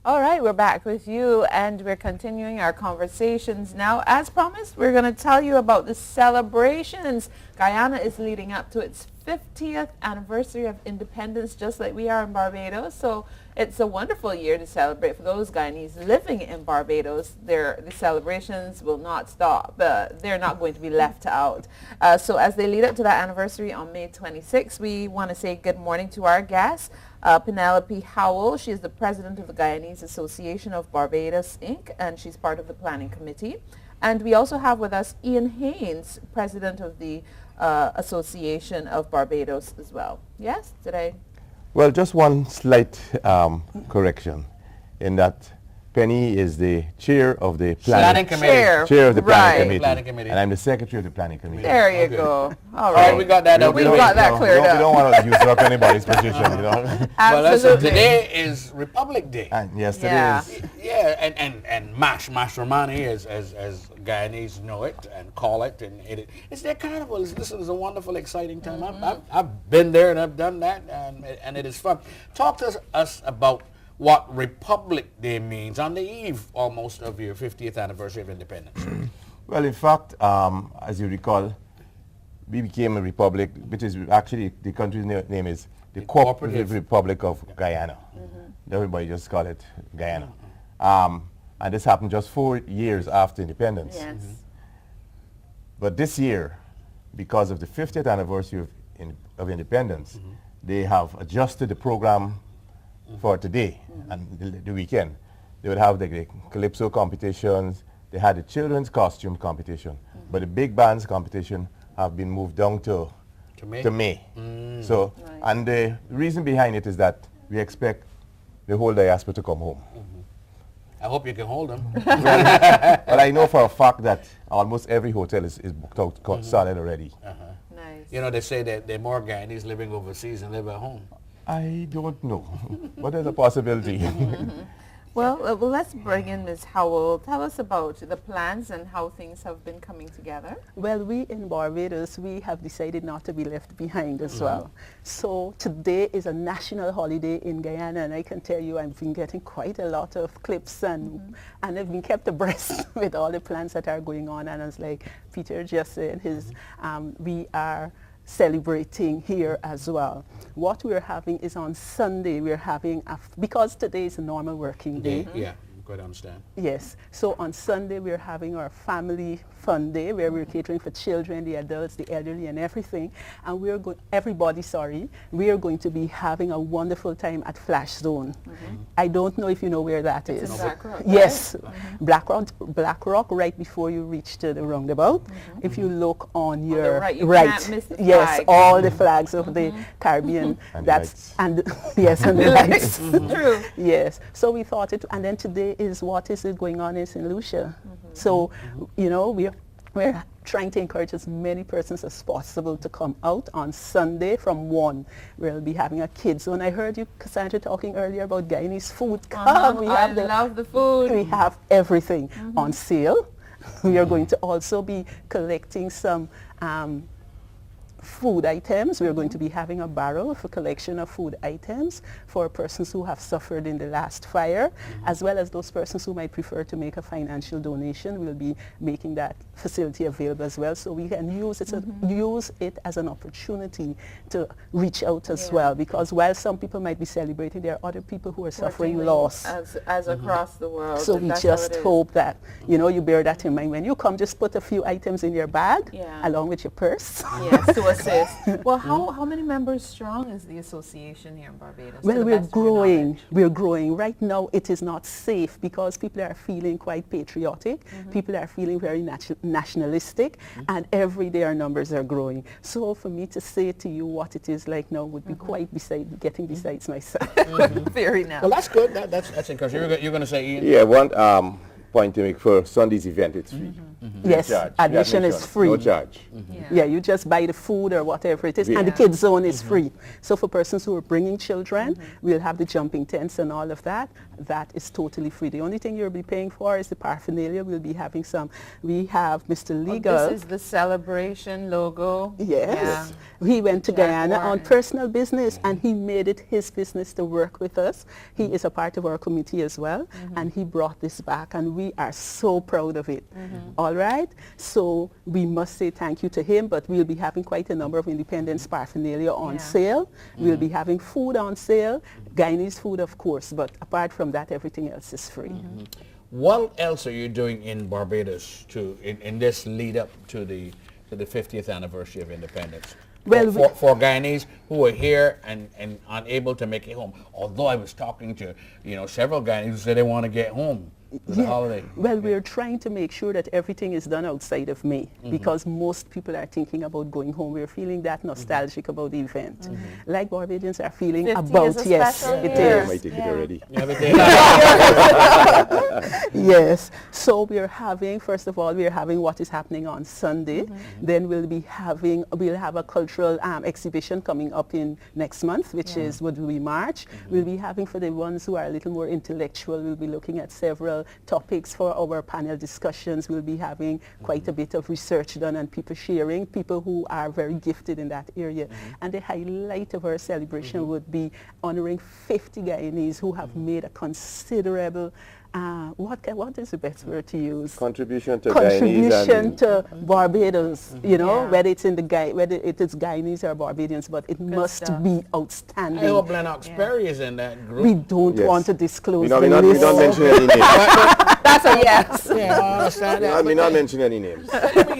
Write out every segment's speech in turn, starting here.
All right, we're back with you and we're continuing our conversations. Now, as promised, we're going to tell you about the celebrations. Guyana is leading up to its 50th anniversary of independence, just like we are in Barbados. So it's a wonderful year to celebrate. For those Guyanese living in Barbados, the celebrations will not stop. They're not going to be left out. So as they lead up to that anniversary on May 26th, we want to say good morning to our guests. Penelope Howell, she is the president of the Guyanese Association of Barbados, Inc., and she's part of the planning committee. And we also have with us Ian Haynes, president of the Association of Barbados as well. Yes? Did I? Well, just one slight correction in that Penny is the chair of the planning committee. Chair of the Right. planning committee. And I'm the secretary of the planning committee. There you go. All right. We got that. We got that cleared up. We don't want to usurp anybody's position, you know. Well, Absolutely. today is Republic Day. And yes, Yeah. today is. Yeah, and Mash Romani, as Guyanese know it and call it, and it's their carnival. This is a wonderful, exciting time. I've been there and I've done that, and it is fun. Talk to us about what Republic Day means on the eve almost of your 50th anniversary of independence. Well, in fact, as you recall, we became a republic, which is actually the country's name is the Cooperative Republic of Guyana. Everybody just call it Guyana. And this happened just 4 years after independence. Yes. But this year, because of the 50th anniversary of independence, they have adjusted the program for today and the weekend. They would have the calypso competitions. They had the children's costume competition, but the big bands competition have been moved down to May. So, and the reason behind it is that we expect the whole diaspora to come home. I hope you can hold them. Well, I know for a fact that almost every hotel is booked out, solid already. Nice. You know, they say that there are more Guyanese living overseas than live at home. I don't know, but there's a possibility. Well, let's bring in Ms. Howell. Tell us about the plans and how things have been coming together. Well, we in Barbados, we have decided not to be left behind as well. So today is a national holiday in Guyana, and I can tell you I've been getting quite a lot of clips and I've been kept abreast with all the plans that are going on. And as like Peter just said, we are celebrating here as well. What we're having is on Sunday, we're having, because today is a normal working day. Yeah, good to understand. Yes, so on Sunday we're having our family fun day where we're catering for children, the adults, the elderly and everything. And we're going, we are going to be having a wonderful time at Flash Zone. I don't know if you know where that is. in Black Rock, Yes, Black Rock, right before you reach to the roundabout. If you look on your right, you can't miss the yes, flags. all the flags of the Caribbean. And That's yes, and the lights. True. Yes. So we thought it, and then today is what is it going on in St. Lucia. So, you know, we're trying to encourage as many persons as possible to come out on Sunday from 1. We'll be having a kids zone. I heard you, Cassandra, talking earlier about Guyanese food. Come, we have I love the food. we have everything on sale. We are going to also be collecting some food items. We are going to be having a barrel of a collection of food items for persons who have suffered in the last fire, as well as those persons who might prefer to make a financial donation. We'll be making that facility available as well, so we can use it, use it as an opportunity to reach out as well, because while some people might be celebrating, there are other people who are suffering loss. As across the world. So we just hope that, you know, you bear that in mind. When you come, just put a few items in your bag along with your purse. Yes, to assist. Well, how many members strong is the association here in Barbados? Well, we're growing. We're growing. Right now, it is not safe because people are feeling quite patriotic. People are feeling very nationalistic, and every day our numbers are growing. So for me to say to you what it is like now would be quite getting besides myself. Very nice. Well, that's good. That's encouraging. You're going to say, Ian? Yeah, one point to make for Sunday's event, it's free. Yes, Charge. admission is free. No charge. Yeah, you just buy the food or whatever it is, and the kids zone is free. So for persons who are bringing children, we'll have the jumping tents and all of that. That is totally free. The only thing you'll be paying for is the paraphernalia. We'll be having some. We have Mr. Legal. This is the celebration logo. Yes. He went to Guyana on personal business, and he made it his business to work with us. He is a part of our committee as well, and he brought this back, and we are so proud of it. All right? So we must say thank you to him, but we'll be having quite a number of Independence paraphernalia on sale. We'll be having food on sale, Guyanese food, of course, but apart from that, everything else is free. What else are you doing in Barbados in this lead up to the 50th anniversary of independence? Well, for Guyanese who are here and unable to make it home. Although I was talking to several Guyanese who said they want to get home for the holiday. Well, we're trying to make sure that everything is done outside of May because most people are thinking about going home. We're feeling that nostalgic about the event. Like Barbadians are feeling 50 about, is a yes, special it year. is. My ticket already. Yes. So we're having, first of all, we're having what is happening on Sunday. Then we'll have a cultural exhibition coming up in next month, which would be March. We'll be having, for the ones who are a little more intellectual, we'll be looking at several topics for our panel discussions. We'll be having quite a bit of research done and people sharing, people who are very gifted in that area. And the highlight of our celebration would be honoring 50 Guyanese who have made a considerable what is the best word to use? Contribution to Contribution to Barbados, whether it's whether it is Guyanese or Barbadians, but it must be outstanding. I hope Lennox Perry is in that group. We don't want to disclose the we list. don't mention any names. That's a yes. Yeah, I understand that. We not mention any names.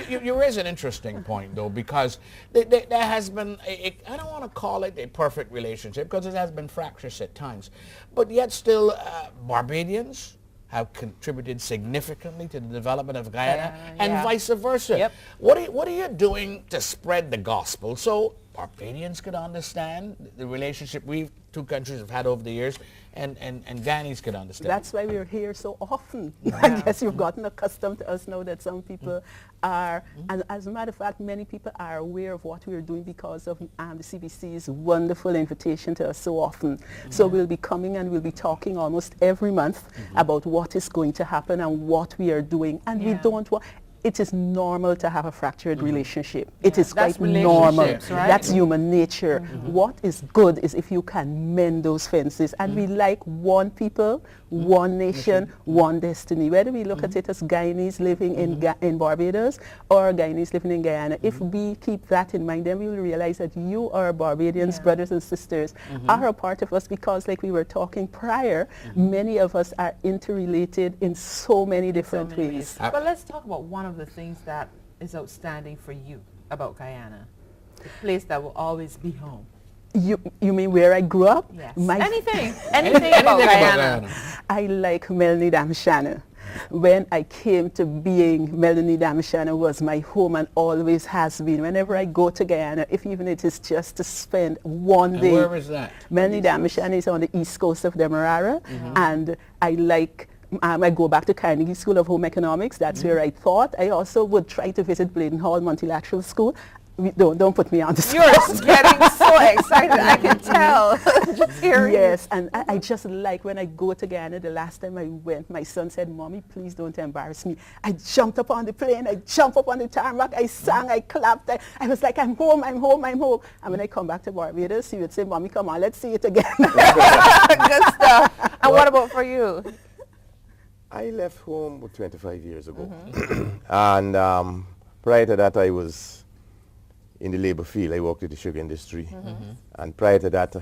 You raise an interesting point, though, because there has been, I don't want to call it a perfect relationship, because it has been fractious at times, but yet still Barbadians have contributed significantly to the development of Guyana and vice versa. Yep. What are you doing to spread the gospel so Barbadians could understand the relationship we two countries have had over the years, and Guyanese could understand? That's why we're here so often. I guess you've gotten accustomed to us now that some people are, and as a matter of fact, many people are aware of what we're doing because of the CBC's wonderful invitation to us so often. So we'll be coming and we'll be talking almost every month about what is going to happen and what we are doing. And we don't want, it is normal to have a fractured relationship. It is quite normal. Right? That's human nature. What is good is if you can mend those fences. And we like one people, one nation, one destiny. Whether we look at it as Guyanese living in Barbados or Guyanese living in Guyana, if we keep that in mind, then we will realize that you, our Barbadians, brothers and sisters, are a part of us because, like we were talking prior, many of us are interrelated in so many different ways. But let's talk about one of the things that is outstanding for you about Guyana, the place that will always be home. You mean where I grew up? Yes. Anything About Guyana. I like Melanie Damshana. When I came to being, Melanie Damshana was my home and always has been. Whenever I go to Guyana, if even it is just to spend one day. Where is that? Melanie Damshana is on the east coast of Demerara, and I like I go back to Carnegie School of Home Economics. That's where I taught. I also would try to visit Bladen Hall Multilateral School. Don't put me on the spot. You're getting so excited. I can tell. Just hearing. Yes, and I just like when I go to Guyana. The last time I went, my son said, "Mommy, please don't embarrass me." I jumped up on the plane. I jumped up on the tarmac. I sang. I clapped. I was like, "I'm home. I'm home. I'm home." And when I come back to Barbados, he would say, "Mommy, come on, let's see it again." Good stuff. And what about for you? I left home 25 years ago. And prior to that, I was in the labor field. I worked in the sugar industry. And prior to that,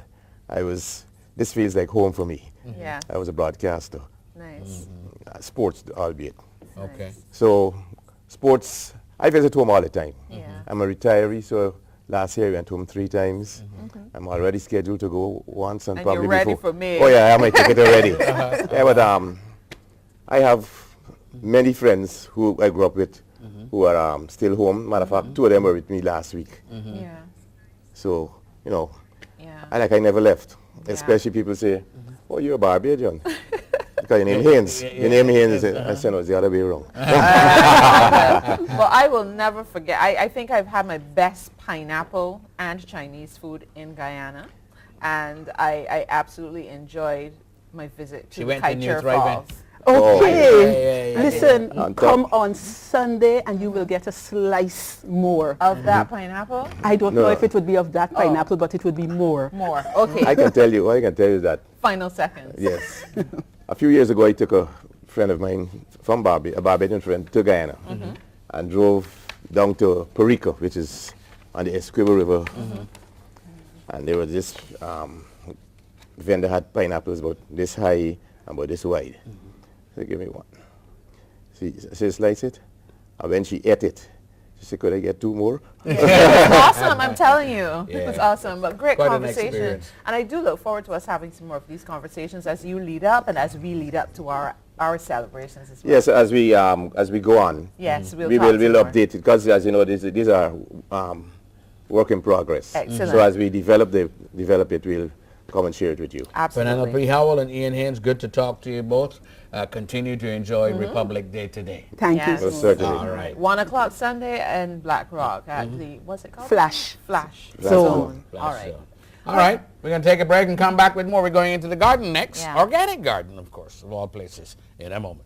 this feels like home for me. Yeah. I was a broadcaster. Nice. Sports, albeit. Okay. So sports, I visit home all the time. Yeah. I'm a retiree, so last year I went home 3 times. I'm already scheduled to go once and probably you're ready before. for May. Oh yeah, I have my ticket already. Yeah, but I have many friends who I grew up with who are still home. Matter of fact, 2 of them were with me last week. Yeah. So, you know, Yeah. I never left. Especially people say, "Oh, you're a Barbadian." Because your name Haynes. Your name Haynes. I said no, it's the other way around. Well, I will never forget. I think I've had my best pineapple and Chinese food in Guyana, and I absolutely enjoyed my visit to She went in Kaicher your thriving. Falls. Okay. Yeah. Listen, On come top. on Sunday and you will get a slice more. Of that pineapple? I don't know No. if it would be of that pineapple, but it would be more. More. Okay. I can tell you that, Final seconds. yes. A few years ago, I took a friend of mine from a Barbadian friend, to Guyana, and drove down to Perico, which is on the Essequibo River. And there was this vendor had pineapples about this high and about this wide. So give me one. She sliced it, and when she ate it, she said, could I get 2 more? It was awesome, I'm telling you. It was Yeah. awesome, but great Quite an conversation. experience. And I do look forward to us having some more of these conversations as you lead up and as we lead up to our celebrations as well. Yes, as we go on, Yes, we'll we'll talk some more. update it, because as you know, these are work in progress. Excellent. So as we develop it, we'll come and share it with you. Absolutely. Penelope Howell and Ian Haynes, good to talk to you both. Continue to enjoy Republic Day today. Thank Yes. you. Well, certainly. All right. 1 o'clock Sunday in Black Rock at the, what's it called? Flash. Flash Zone. All right. All right. We're going to take a break and come back with more. We're going into the garden next. Yeah. Organic garden, of course, of all places, in a moment.